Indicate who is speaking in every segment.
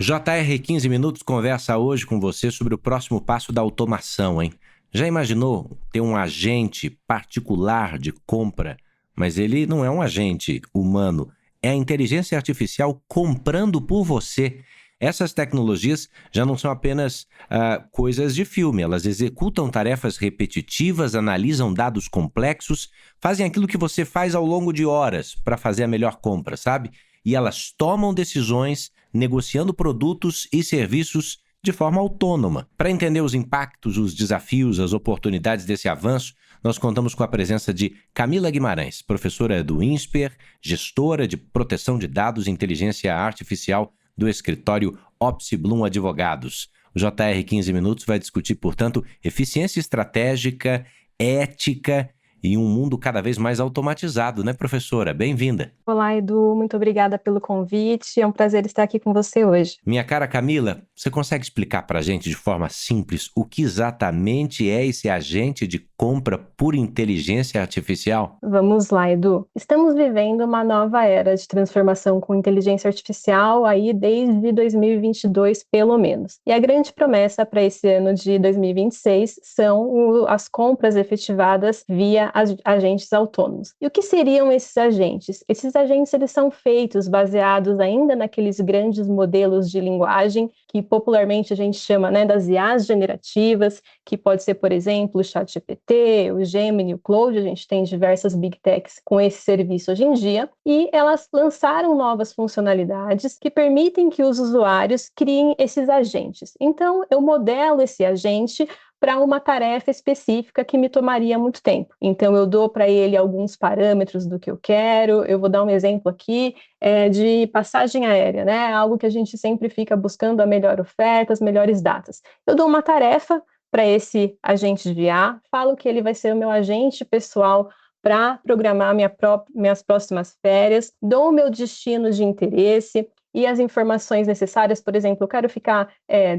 Speaker 1: JR 15 Minutos conversa hoje com você sobre o próximo passo da automação, hein? Já imaginou ter um agente particular de compra, mas ele não é um agente humano, é a inteligência artificial comprando por você. Essas tecnologias já não são apenas coisas de filme, elas executam tarefas repetitivas, analisam dados complexos, fazem aquilo que você faz ao longo de horas para fazer a melhor compra, sabe? E elas tomam decisões negociando produtos e serviços de forma autônoma. Para entender os impactos, os desafios, as oportunidades desse avanço, nós contamos com a presença de Camila Guimarães, professora do INSPER, gestora de proteção de dados e inteligência artificial do escritório Opsi Blum Advogados. O JR 15 Minutos vai discutir, portanto, eficiência estratégica, ética e um mundo cada vez mais automatizado, né, professora? Bem-vinda.
Speaker 2: Olá, Edu, muito obrigada pelo convite. É um prazer estar aqui com você hoje.
Speaker 1: Minha cara Camila, você consegue explicar para a gente de forma simples o que exatamente é esse agente de compra por inteligência artificial?
Speaker 2: Vamos lá, Edu. Estamos vivendo uma nova era de transformação com inteligência artificial aí desde 2022, pelo menos. E a grande promessa para esse ano de 2026 são as compras efetivadas via agentes autônomos. E o que seriam esses agentes? Esses agentes eles são feitos baseados ainda naqueles grandes modelos de linguagem que popularmente a gente chama, né, das IAs generativas, que pode ser, por exemplo, o ChatGPT, o Gemini, o Claude. A gente tem diversas Big Techs com esse serviço hoje em dia, e elas lançaram novas funcionalidades que permitem que os usuários criem esses agentes. Então, eu modelo esse agente para uma tarefa específica que me tomaria muito tempo. Então, eu dou para ele alguns parâmetros do que eu quero. Eu vou dar um exemplo aqui de passagem aérea, né? Algo que a gente sempre fica buscando a melhor oferta, as melhores datas. Eu dou uma tarefa para esse agente de IA, falo que ele vai ser o meu agente pessoal para programar minhas próximas férias, dou o meu destino de interesse e as informações necessárias. Por exemplo, eu quero ficar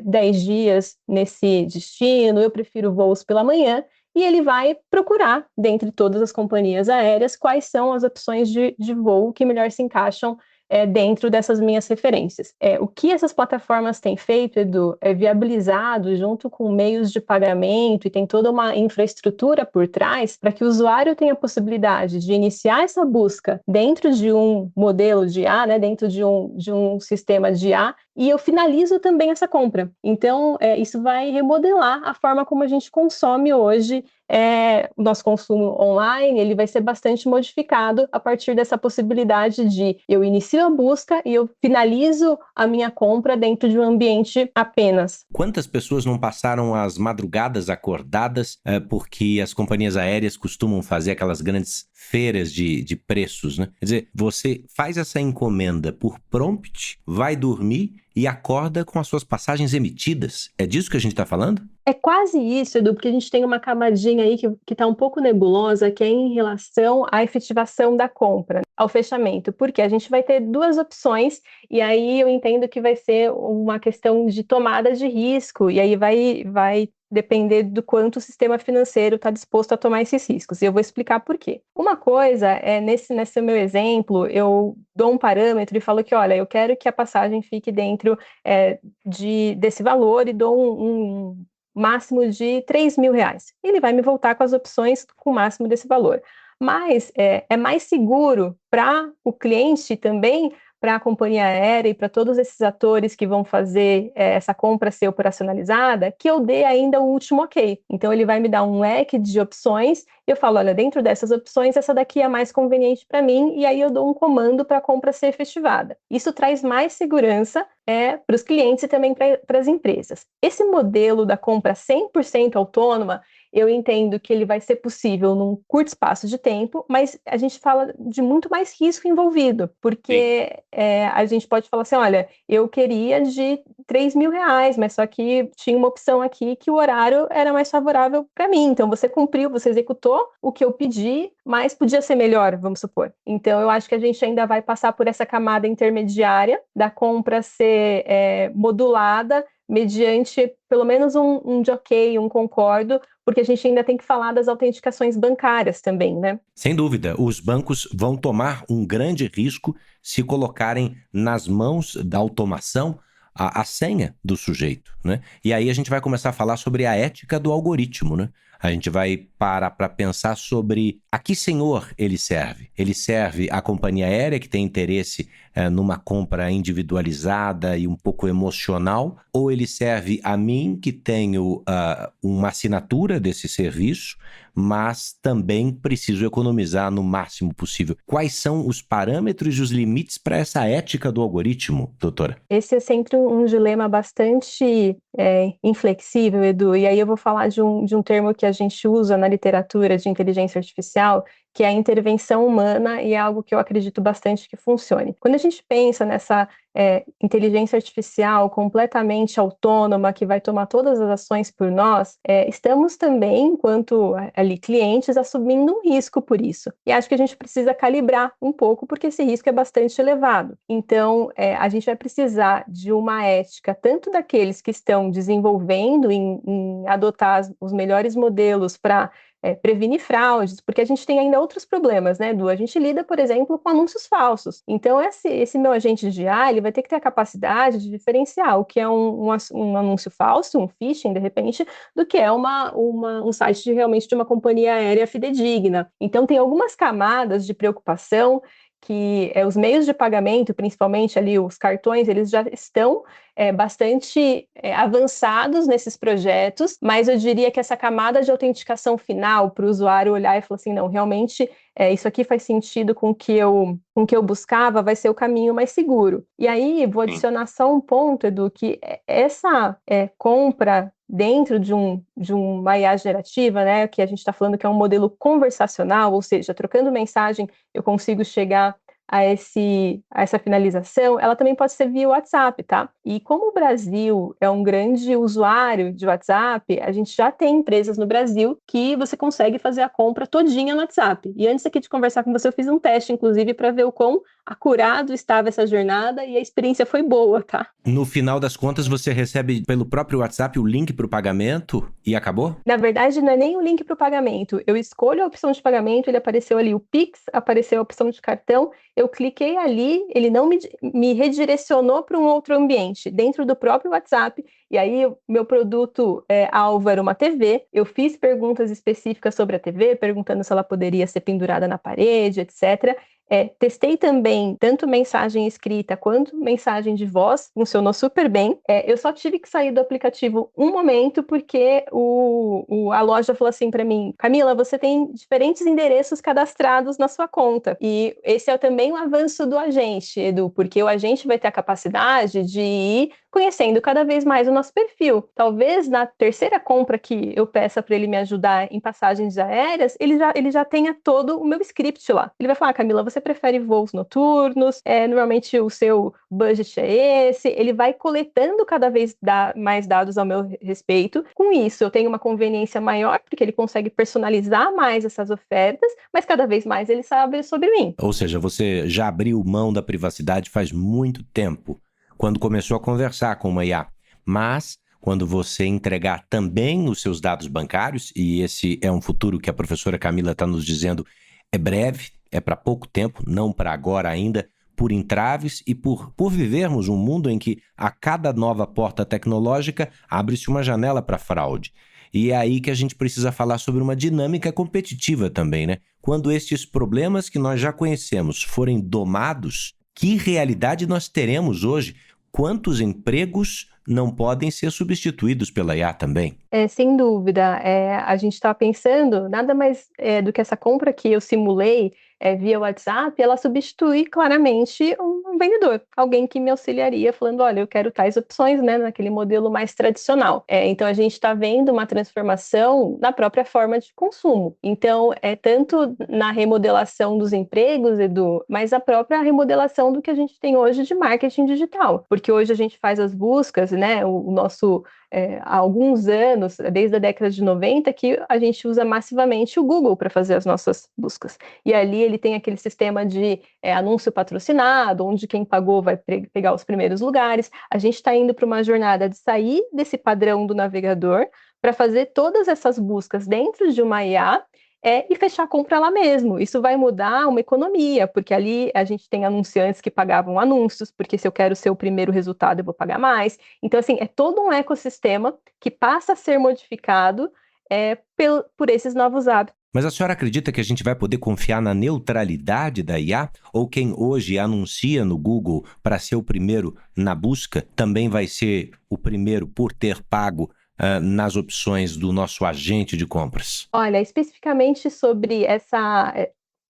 Speaker 2: 10 dias nesse destino, eu prefiro voos pela manhã, e ele vai procurar, dentre todas as companhias aéreas, quais são as opções de voo que melhor se encaixam dentro dessas minhas referências. O que essas plataformas têm feito, Edu, é viabilizado junto com meios de pagamento, e tem toda uma infraestrutura por trás para que o usuário tenha a possibilidade de iniciar essa busca dentro de um modelo de IA, né, dentro de um sistema de IA, e eu finalizo também essa compra. Então, isso vai remodelar a forma como a gente consome hoje. O nosso consumo online, ele vai ser bastante modificado a partir dessa possibilidade de eu inicio a busca e eu finalizo a minha compra dentro de um ambiente apenas.
Speaker 1: Quantas pessoas não passaram as madrugadas acordadas porque as companhias aéreas costumam fazer aquelas grandes feiras de preços, né? Quer dizer, você faz essa encomenda por prompt, vai dormir e acorda com as suas passagens emitidas. É disso que a gente está falando?
Speaker 2: É quase isso, Edu, porque a gente tem uma camadinha aí que está um pouco nebulosa, que é em relação à efetivação da compra, ao fechamento, porque a gente vai ter duas opções, e aí eu entendo que vai ser uma questão de tomada de risco, e aí vai depender do quanto o sistema financeiro está disposto a tomar esses riscos, e eu vou explicar por quê. Uma coisa é, nesse meu exemplo, eu dou um parâmetro e falo que, olha, eu quero que a passagem fique dentro desse valor, e dou um máximo de R$ 3.000. Ele vai me voltar com as opções com o máximo desse valor. Mas é mais seguro para o cliente também, para a companhia aérea e para todos esses atores que vão fazer essa compra ser operacionalizada, que eu dê ainda o último ok. Então, ele vai me dar um leque de opções, e eu falo, olha, dentro dessas opções, essa daqui é a mais conveniente para mim, e aí eu dou um comando para a compra ser efetivada. Isso traz mais segurança para os clientes e também para as empresas. Esse modelo da compra 100% autônoma, eu entendo que ele vai ser possível num curto espaço de tempo, mas a gente fala de muito mais risco envolvido, porque a gente pode falar assim, olha, eu queria de R$ 3.000, mas só que tinha uma opção aqui que o horário era mais favorável para mim, então você cumpriu, você executou o que eu pedi, mas podia ser melhor, vamos supor. Então, eu acho que a gente ainda vai passar por essa camada intermediária da compra ser modulada mediante pelo menos um de ok, um concordo, porque a gente ainda tem que falar das autenticações bancárias também, né?
Speaker 1: Sem dúvida, os bancos vão tomar um grande risco se colocarem nas mãos da automação a senha do sujeito, né? E aí a gente vai começar a falar sobre a ética do algoritmo, né? A gente vai parar para pensar sobre a que senhor ele serve. Ele serve à companhia aérea que tem interesse numa compra individualizada e um pouco emocional, ou ele serve a mim que tenho uma assinatura desse serviço, mas também preciso economizar no máximo possível. Quais são os parâmetros e os limites para essa ética do algoritmo, doutora?
Speaker 2: Esse é sempre um dilema bastante inflexível, Edu, e aí eu vou falar de um termo que a gente usa na literatura de inteligência artificial, que é a intervenção humana, e é algo que eu acredito bastante que funcione. Quando a gente pensa nessa inteligência artificial completamente autônoma, que vai tomar todas as ações por nós, estamos também, enquanto ali clientes, assumindo um risco por isso. E acho que a gente precisa calibrar um pouco, porque esse risco é bastante elevado. Então, a gente vai precisar de uma ética, tanto daqueles que estão desenvolvendo em adotar os melhores modelos para prevenir fraudes, porque a gente tem ainda outros problemas, né, Edu? A gente lida, por exemplo, com anúncios falsos. Então, esse meu agente de IA, ele vai ter que ter a capacidade de diferenciar o que é um anúncio falso, um phishing, de repente, do que é um site realmente de uma companhia aérea fidedigna. Então, tem algumas camadas de preocupação que os meios de pagamento, principalmente ali os cartões, eles já estão bastante avançados nesses projetos, mas eu diria que essa camada de autenticação final para o usuário olhar e falar assim, não, realmente isso aqui faz sentido com o que eu buscava, vai ser o caminho mais seguro. E aí, vou adicionar só um ponto, Edu, que essa compra dentro de uma IA gerativa, né, que a gente está falando que é um modelo conversacional, ou seja, trocando mensagem, eu consigo chegar a essa finalização, ela também pode ser via WhatsApp, tá? E como o Brasil é um grande usuário de WhatsApp, a gente já tem empresas no Brasil que você consegue fazer a compra todinha no WhatsApp. E antes aqui de conversar com você, eu fiz um teste, inclusive, para ver o quão acurado estava essa jornada e a experiência foi boa, tá?
Speaker 1: No final das contas, você recebe pelo próprio WhatsApp o link para o pagamento e acabou?
Speaker 2: Na verdade, não é nem o link para o pagamento. Eu escolho a opção de pagamento, ele apareceu ali o Pix, apareceu a opção de cartão, eu cliquei ali, ele não me redirecionou para um outro ambiente, dentro do próprio WhatsApp, e aí meu produto alvo era uma TV, eu fiz perguntas específicas sobre a TV, perguntando se ela poderia ser pendurada na parede, etc. Testei também tanto mensagem escrita quanto mensagem de voz, funcionou super bem. Eu só tive que sair do aplicativo um momento porque a loja falou assim para mim, Camila, você tem diferentes endereços cadastrados na sua conta. E esse é também um avanço do agente, Edu, porque o agente vai ter a capacidade de ir conhecendo cada vez mais o nosso perfil. Talvez na terceira compra que eu peça para ele me ajudar em passagens aéreas, ele já tenha todo o meu script lá. Ele vai falar, Camila, você prefere voos noturnos? Normalmente o seu budget é esse. Ele vai coletando cada vez mais dados ao meu respeito. Com isso, eu tenho uma conveniência maior, porque ele consegue personalizar mais essas ofertas, mas cada vez mais ele sabe sobre mim.
Speaker 1: Ou seja, você já abriu mão da privacidade faz muito tempo, quando começou a conversar com uma IA. Mas, quando você entregar também os seus dados bancários, e esse é um futuro que a professora Camila está nos dizendo, é breve, é para pouco tempo, não para agora ainda, por entraves e por vivermos um mundo em que a cada nova porta tecnológica abre-se uma janela para fraude. E é aí que a gente precisa falar sobre uma dinâmica competitiva também, né? Quando estes problemas que nós já conhecemos forem domados, que realidade nós teremos hoje? Quantos empregos não podem ser substituídos pela IA também?
Speaker 2: Sem dúvida. A gente está pensando nada mais do que essa compra que eu simulei via WhatsApp, ela substitui claramente um vendedor, alguém que me auxiliaria falando, olha, eu quero tais opções, né, naquele modelo mais tradicional. Então, a gente está vendo uma transformação na própria forma de consumo. Então, tanto na remodelação dos empregos, Edu, mas a própria remodelação do que a gente tem hoje de marketing digital. Porque hoje a gente faz as buscas, né, o nosso... há alguns anos, desde a década de 90, que a gente usa massivamente o Google para fazer as nossas buscas. E ali ele tem aquele sistema de anúncio patrocinado, onde quem pagou vai pegar os primeiros lugares. A gente está indo para uma jornada de sair desse padrão do navegador para fazer todas essas buscas dentro de uma IA e fechar a compra lá mesmo. Isso vai mudar uma economia, porque ali a gente tem anunciantes que pagavam anúncios, porque se eu quero ser o primeiro resultado, eu vou pagar mais. Então, assim, é todo um ecossistema que passa a ser modificado por esses novos hábitos.
Speaker 1: Mas a senhora acredita que a gente vai poder confiar na neutralidade da IA? Ou quem hoje anuncia no Google para ser o primeiro na busca também vai ser o primeiro por ter pago nas opções do nosso agente de compras?
Speaker 2: Olha, especificamente sobre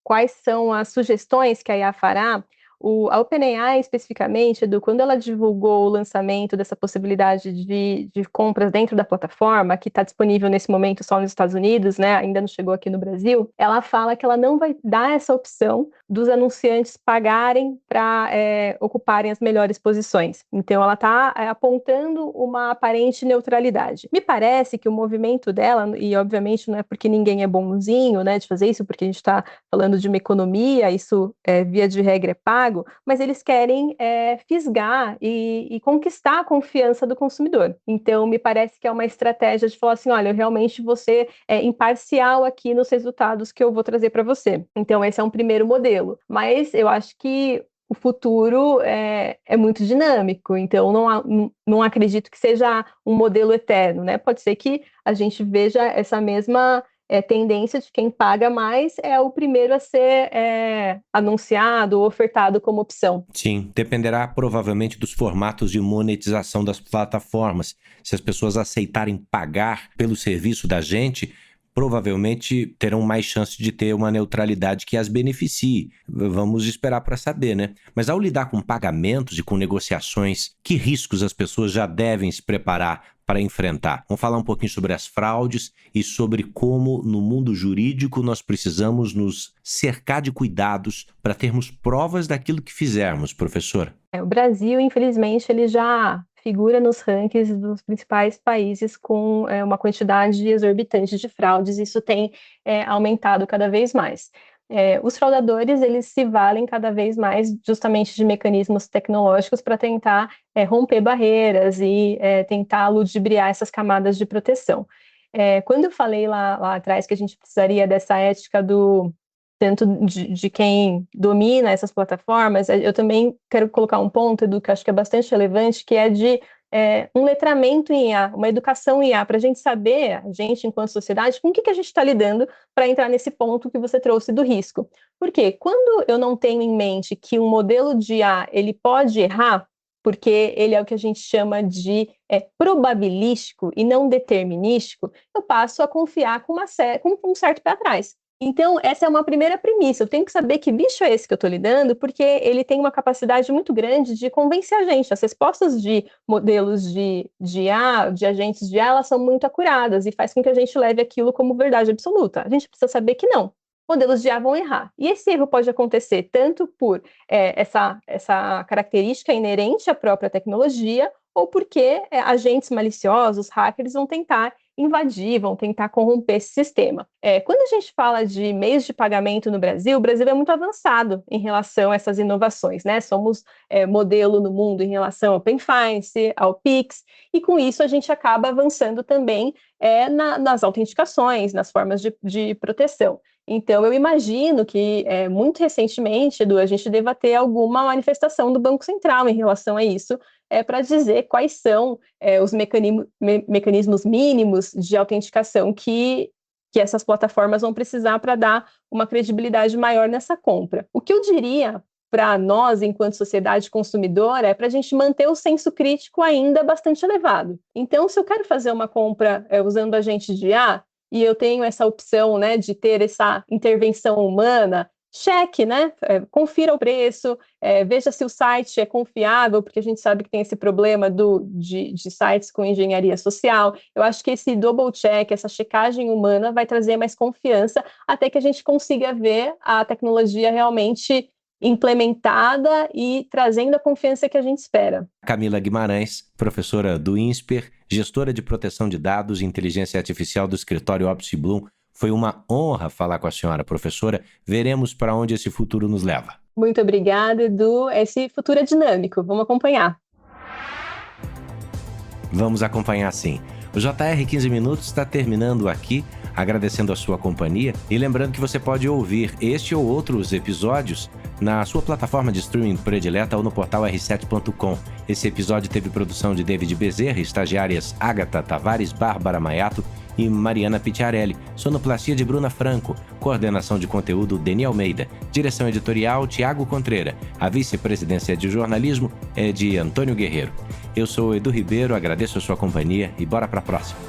Speaker 2: quais são as sugestões que a IA fará, a OpenAI especificamente, Edu, quando ela divulgou o lançamento dessa possibilidade de compras dentro da plataforma, que está disponível nesse momento só nos Estados Unidos, né, ainda não chegou aqui no Brasil, ela fala que ela não vai dar essa opção dos anunciantes pagarem para ocuparem as melhores posições. Então, ela está apontando uma aparente neutralidade. Me parece que o movimento dela, e obviamente não é porque ninguém é bonzinho, né, de fazer isso, porque a gente está falando de uma economia, isso via de regra é pago, mas eles querem fisgar e conquistar a confiança do consumidor. Então, me parece que é uma estratégia de falar assim, olha, eu realmente vou ser imparcial aqui nos resultados que eu vou trazer para você. Então, esse é um primeiro modelo. Mas eu acho que o futuro é muito dinâmico, então não acredito que seja um modelo eterno, né? Pode ser que a gente veja essa mesma tendência de quem paga mais é o primeiro a ser anunciado ou ofertado como opção.
Speaker 1: Sim, dependerá provavelmente dos formatos de monetização das plataformas. Se as pessoas aceitarem pagar pelo serviço da gente, provavelmente terão mais chance de ter uma neutralidade que as beneficie. Vamos esperar para saber, né? Mas ao lidar com pagamentos e com negociações, que riscos as pessoas já devem se preparar para enfrentar? Vamos falar um pouquinho sobre as fraudes e sobre como, no mundo jurídico, nós precisamos nos cercar de cuidados para termos provas daquilo que fizermos, professor.
Speaker 2: O Brasil, infelizmente, ele já figura nos rankings dos principais países com uma quantidade exorbitante de fraudes, e isso tem aumentado cada vez mais. Os fraudadores, eles se valem cada vez mais justamente de mecanismos tecnológicos para tentar romper barreiras e tentar ludibriar essas camadas de proteção. Quando eu falei lá atrás que a gente precisaria dessa ética tanto de quem domina essas plataformas, eu também quero colocar um ponto, Edu, que acho que é bastante relevante, que é de um letramento em IA, uma educação em IA, para a gente saber, a gente, enquanto sociedade, com o que a gente está lidando para entrar nesse ponto que você trouxe do risco. Porque quando eu não tenho em mente que um modelo de IA ele pode errar, porque ele é o que a gente chama de probabilístico e não determinístico, eu passo a confiar com um certo pé atrás. Então, essa é uma primeira premissa. Eu tenho que saber que bicho é esse que eu estou lidando, porque ele tem uma capacidade muito grande de convencer a gente. As respostas de modelos de IA, de agentes de IA, elas são muito acuradas e faz com que a gente leve aquilo como verdade absoluta. A gente precisa saber que não. Modelos de IA vão errar. E esse erro pode acontecer tanto por essa característica inerente à própria tecnologia, ou porque agentes maliciosos, hackers, vão tentar invadir, vão tentar corromper esse sistema. Quando a gente fala de meios de pagamento no Brasil, o Brasil é muito avançado em relação a essas inovações, né? Somos modelo no mundo em relação ao PenFinance, ao Pix, e com isso a gente acaba avançando também nas autenticações, nas formas de proteção. Então, eu imagino que, muito recentemente, Edu, a gente deva ter alguma manifestação do Banco Central em relação a isso, para dizer quais são os mecanismos mínimos de autenticação que essas plataformas vão precisar para dar uma credibilidade maior nessa compra. O que eu diria para nós, enquanto sociedade consumidora, é para a gente manter o senso crítico ainda bastante elevado. Então, se eu quero fazer uma compra usando agente de IA, e eu tenho essa opção, né, de ter essa intervenção humana, cheque, né? Confira o preço, veja se o site é confiável, porque a gente sabe que tem esse problema de sites com engenharia social. Eu acho que esse double check, essa checagem humana vai trazer mais confiança até que a gente consiga ver a tecnologia realmente implementada e trazendo a confiança que a gente espera.
Speaker 1: Camila Guimarães, professora do INSPER, gestora de proteção de dados e inteligência artificial do escritório Opsi Bloom. Foi uma honra falar com a senhora, professora. Veremos para onde esse futuro nos leva.
Speaker 2: Muito obrigada, Edu. Esse futuro é dinâmico. Vamos acompanhar.
Speaker 1: Vamos acompanhar sim. O JR 15 Minutos está terminando aqui. agradecendo a sua companhia e lembrando que você pode ouvir este ou outros episódios na sua plataforma de streaming predileta ou no portal r7.com. Esse episódio teve produção de David Bezerra, estagiárias Agatha Tavares, Bárbara Maiato e Mariana Picciarelli, sonoplastia de Bruna Franco, coordenação de conteúdo Deni Almeida, direção editorial Tiago Contreira, a vice-presidência de jornalismo é de Antônio Guerreiro. Eu sou Edu Ribeiro, agradeço a sua companhia e bora pra próxima.